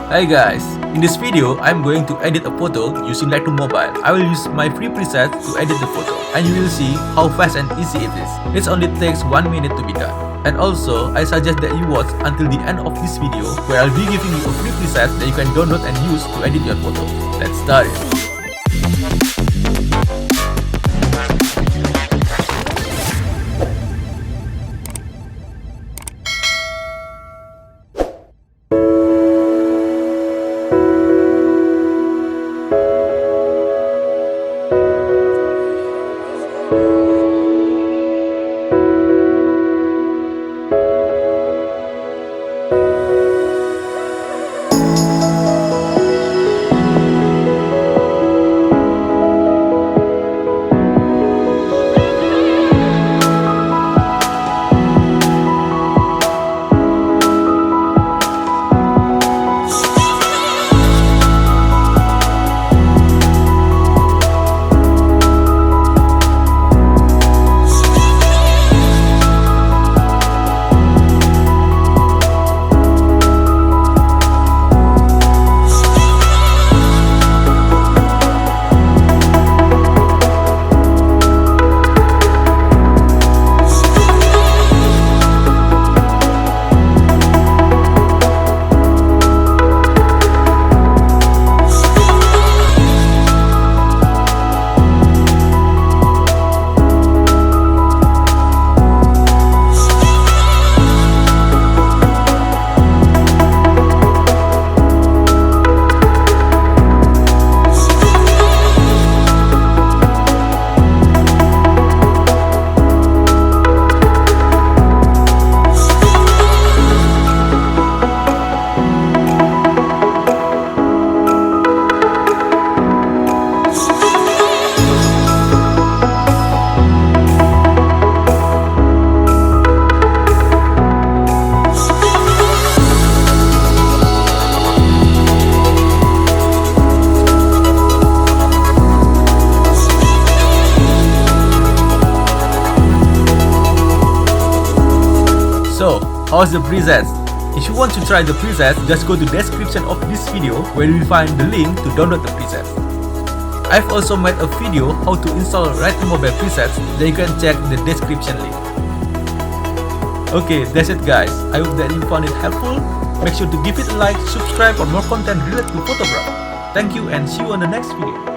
Hi guys, in this video I'm going to edit a photo using Lightroom Mobile. I will use my free presets to edit the photo and you will see how fast and easy it is. It only takes 1 minute to be done. And also, I suggest that you watch until the end of this video where I'll be giving you a free preset that you can download and use to edit your photo. Let's start it. So, how's the presets? If you want to try the presets, just go to the description of this video where you will find the link to download the presets. I've also made a video how to install Lightroom Mobile presets that you can check in the description link. Okay, that's it guys. I hope that you found it helpful. Make sure to give it a like, subscribe for more content related to photography. Thank you and see you on the next video.